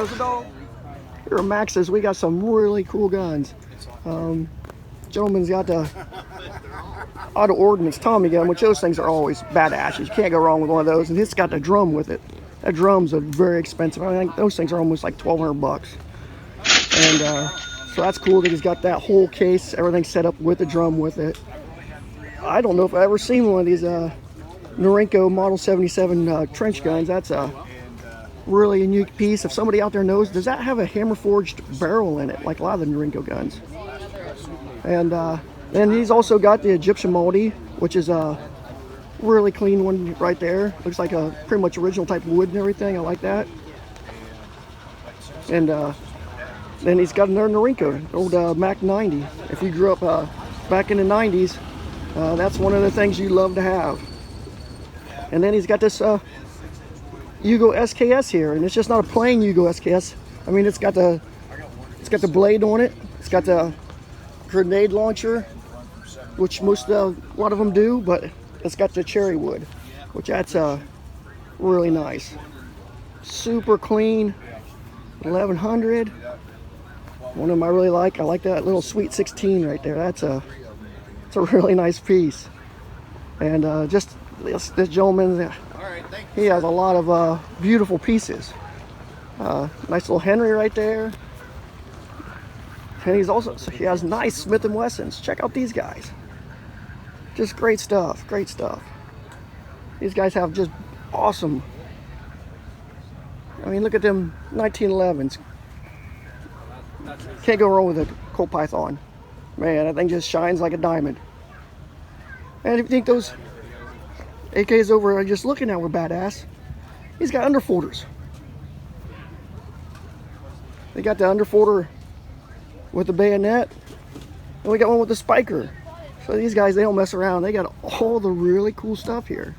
There's a dog. Here at Max's, we got some really cool guns. Gentleman's got the auto ordnance Tommy gun, which those things are always badass. You can't go wrong with one of those. And it's got the drum with it. That drum's very expensive. I think those things are almost like 1,200 bucks. And so that's cool that he's got that whole case, everything set up with the drum with it. I don't know if I've ever seen one of these Norinco Model 77 trench guns. That's a really unique piece. If somebody out there knows, does that have a hammer forged barrel in it, like a lot of the Norinco guns? And then he's also got the Egyptian Multi, which is a really clean one right there. Looks like a pretty much original type of wood and everything. I like that. And then he's got another Norinco, old Mac 90. If you grew up back in the 90s, that's one of the things you love to have. And then he's got this Yugo SKS here, and it's just not a plain Yugo SKS. I mean, it's got the blade on it. It's got the grenade launcher, which a lot of them do, but it's got the cherry wood, which that's really nice. Super clean, 1100. One of them I really like. I like that little Sweet 16 right there. It's a really nice piece. And just this gentleman, he has a lot of beautiful pieces. Nice little Henry right there. And he has nice Smith & Wessons. Check out these guys. Just great stuff, great stuff. These guys have just awesome. I mean, look at them 1911s. Can't go wrong with a Colt Python. Man, that thing just shines like a diamond. And if you think those AKs over just looking at were badass, he's got underfolders. They got the underfolder with the bayonet, and we got one with the spiker. So these guys, they don't mess around. They got all the really cool stuff here.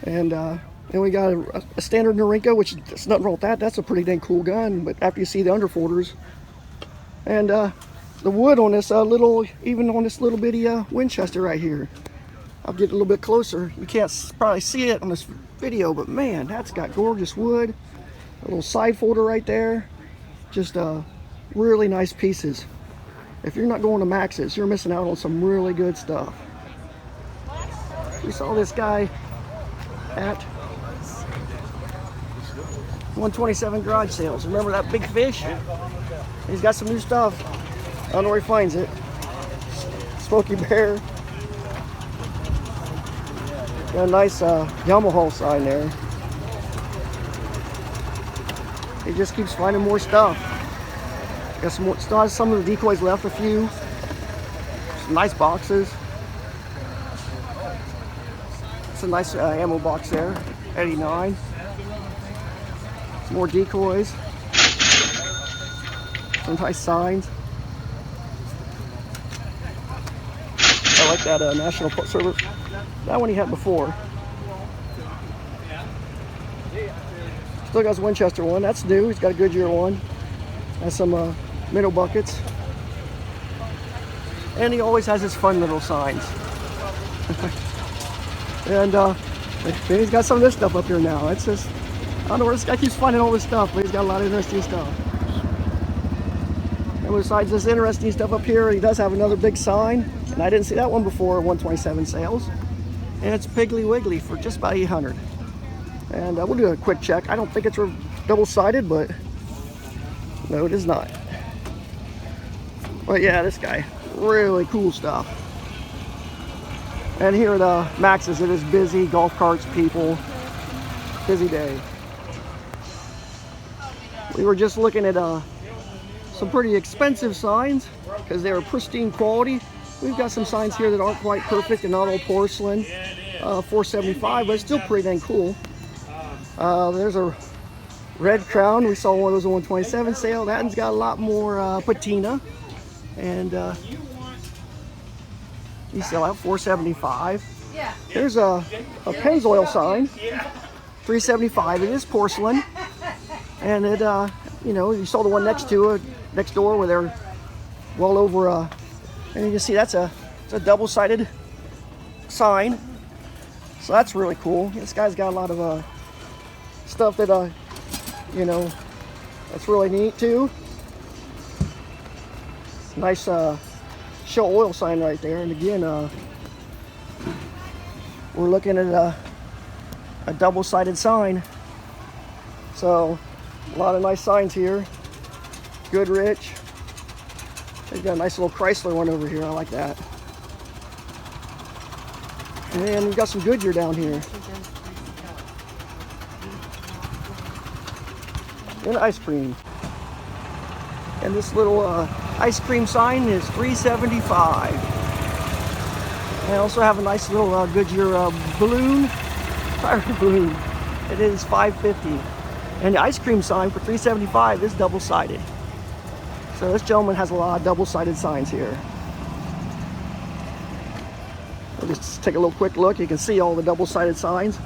And then we got a standard Norinco, which there's nothing wrong with that. That's a pretty dang cool gun. But after you see the underfolders, and the wood on this even on this little bitty Winchester right here. I'll get a little bit closer. You can't probably see it on this video, but man, that's got gorgeous wood. A little side folder right there. Just really nice pieces. If you're not going to Max's, you're missing out on some really good stuff. We saw this guy at 127 garage sales. Remember that big fish? He's got some new stuff. I don't know where he finds it. Smokey Bear. Got a nice Yamaha sign there. He just keeps finding more stuff. Got some more, still has some of the decoys left, a few. Some nice boxes. It's a nice ammo box there, 89. Some more decoys. Some nice signs. I like that National Park Service. That one he had before. Still got his Winchester one. That's new. He's got a Goodyear one. Has some minnow buckets. And he always has his fun little signs. And he's got some of this stuff up here now. It's just, I don't know where this guy keeps finding all this stuff, but he's got a lot of interesting stuff. And besides this interesting stuff up here, he does have another big sign. And I didn't see that one before 127 sales. And it's Piggly Wiggly for just about 800. And we'll do a quick check. I don't think it's double-sided, but no, it is not. But yeah, this guy, really cool stuff. And here at Max's, it is busy, golf carts, people, busy day. We were just looking at some pretty expensive signs because they are pristine quality. We've got some signs here that aren't quite perfect and not all porcelain. $475, but it's still pretty dang cool. There's a Red Crown. We saw one of those on 127 sale. That one's got a lot more patina. And you sell out $475. There's a Pennzoil sign, $375. It is porcelain. And it, you know, you saw the one next door where they're well over, and you can see it's a double-sided sign. So that's really cool. This guy's got a lot of stuff that, you know, That's really neat too. Nice show oil sign right there. And again, we're looking at a double-sided sign. So a lot of nice signs here. Goodrich. They've got a nice little Chrysler one over here. I like that. And we've got some Goodyear down here. And ice cream. And this little ice cream sign is $3.75. And I also have a nice little Goodyear balloon, fire balloon. It is $5.50. And the ice cream sign for $3.75 is double-sided. So this gentleman has a lot of double-sided signs here. We'll just take a little quick look. You can see all the double-sided signs.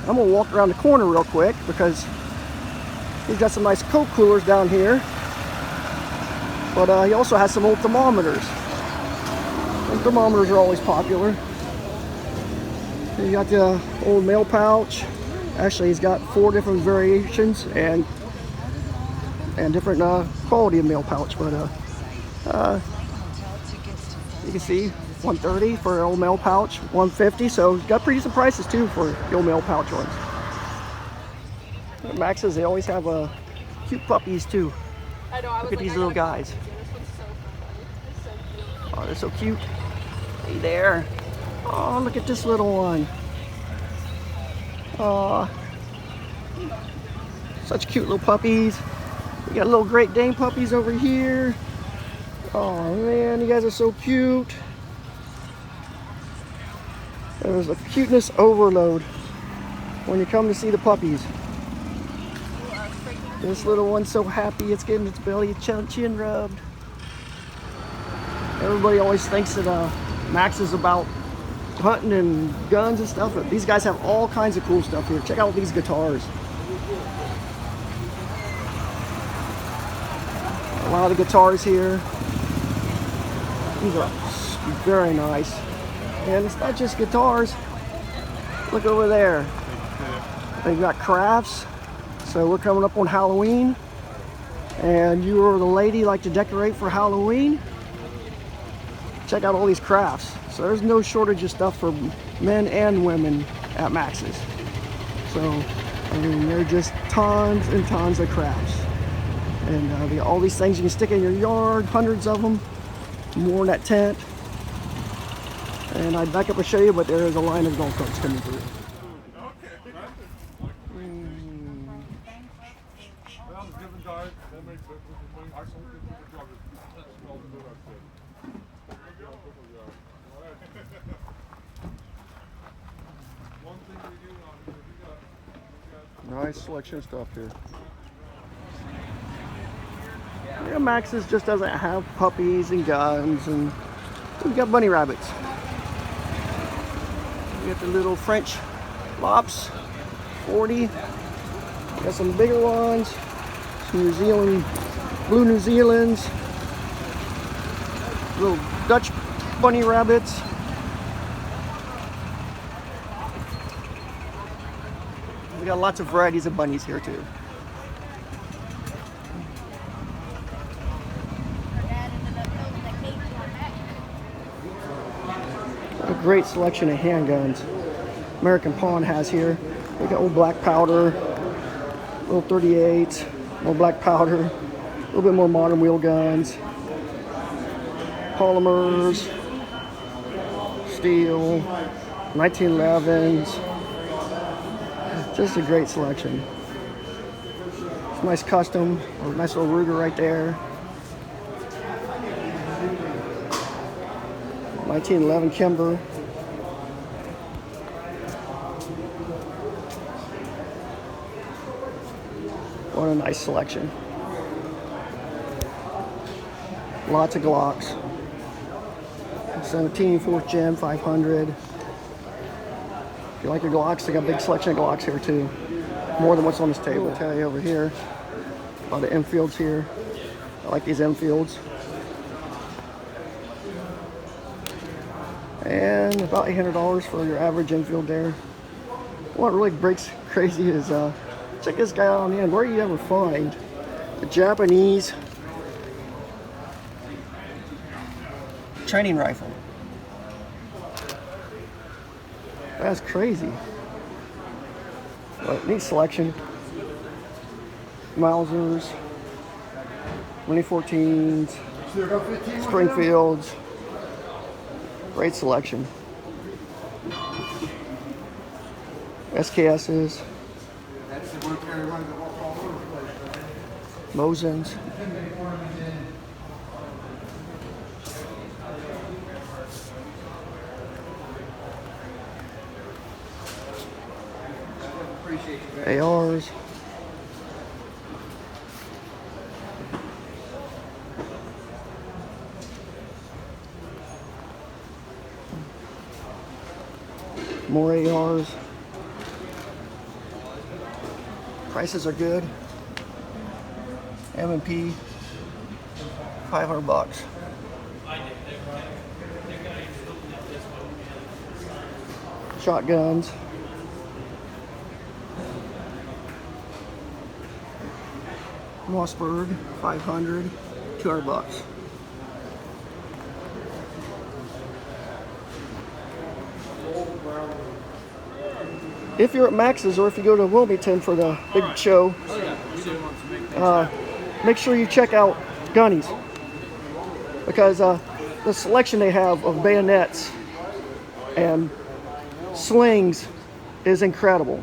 I'm gonna walk around the corner real quick because he's got some nice Coke coolers down here. But he also has some old thermometers. And thermometers are always popular. You got the old mail pouch. Actually, he's got 4 different variations and different quality of mail pouch. But you can see $130 for an old mail pouch, $150. So he's got pretty decent prices too for the old mail pouch ones. At Max's, they always have cute puppies too. Look at these little guys. Oh, they're so cute. Hey there. Oh, look at this little one. Oh, such cute little puppies. We got little Great Dane puppies over here. Oh man, you guys are so cute. There's a cuteness overload when you come to see the puppies. This little one's so happy it's getting its belly chin rubbed. Everybody always thinks that Max is about hunting and guns and stuff, but these guys have all kinds of cool stuff here. Check out these guitars. A lot of guitars here. These are very nice. And it's not just guitars. Look over there. They've got crafts. So we're coming up on Halloween. And you or the lady like to decorate for Halloween. Check out all these crafts. So there's no shortage of stuff for men and women at Max's. So, I mean, there are just tons and tons of crafts. And all these things you can stick in your yard, hundreds of them, more in that tent. And I'd back up and show you, but there is a line of golf carts coming through. Nice selection of stuff here. Yeah, Max's just doesn't have puppies and guns, and we got bunny rabbits. We got the little French lops, 40. We got some bigger ones, some New Zealand, blue New Zealands, little Dutch bunny rabbits. We got lots of varieties of bunnies here too. A great selection of handguns American Pawn has here. We got old black powder, little 38, more black powder, a little bit more modern wheel guns, polymers, steel, 1911s. Just a great selection. It's nice custom, a nice little Ruger right there. 1911 Kimber. What a nice selection. Lots of Glocks. 17 4th Gen 500. If you like your Glocks, they got a big selection of Glocks here too. More than what's on this table. I'll tell you over here. A lot of Enfields here. I like these Enfields. And about $800 for your average Enfield there. What really breaks crazy is, check this guy out on the end. Where do you ever find a Japanese training rifle. That's crazy. But neat selection. Mausers, 2014s, Springfields. Great selection. SKSs. Mosins. ARs. More ARs. Prices are good. M&P, $500. Shotguns. Mossberg, $500, $200. If you're at Max's or if you go to Wilmington for the big show, make sure you check out Gunnies, because the selection they have of bayonets and slings is incredible.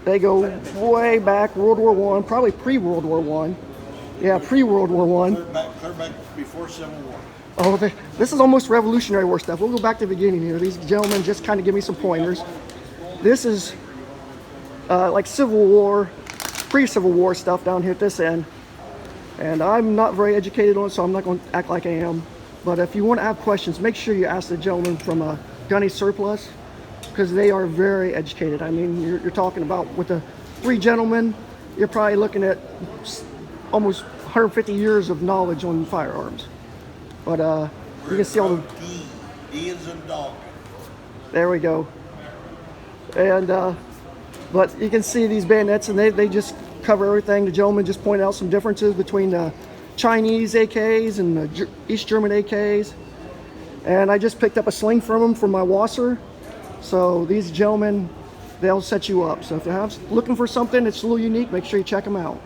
They go way back, World War One, probably pre-World War One. Yeah, pre-World War One. Clear back before Civil War. Oh, this is almost Revolutionary War stuff. We'll go back to the beginning here. These gentlemen just kind of give me some pointers. This is like Civil War, pre-Civil War stuff down here at this end. And I'm not very educated on it, so I'm not going to act like I am. But if you want to have questions, make sure you ask the gentleman from Gunny Surplus, because they are very educated. I mean, you're talking about, with the three gentlemen, you're probably looking at almost 150 years of knowledge on firearms. But you can see all the... D is in dog. There we go. And but you can see these bayonets, and they just cover everything. The gentleman just pointed out some differences between the Chinese AKs and the East German AKs. And I just picked up a sling from them for my Wasser. So these gentlemen, they'll set you up. So if you're looking for something that's a little unique, make sure you check them out.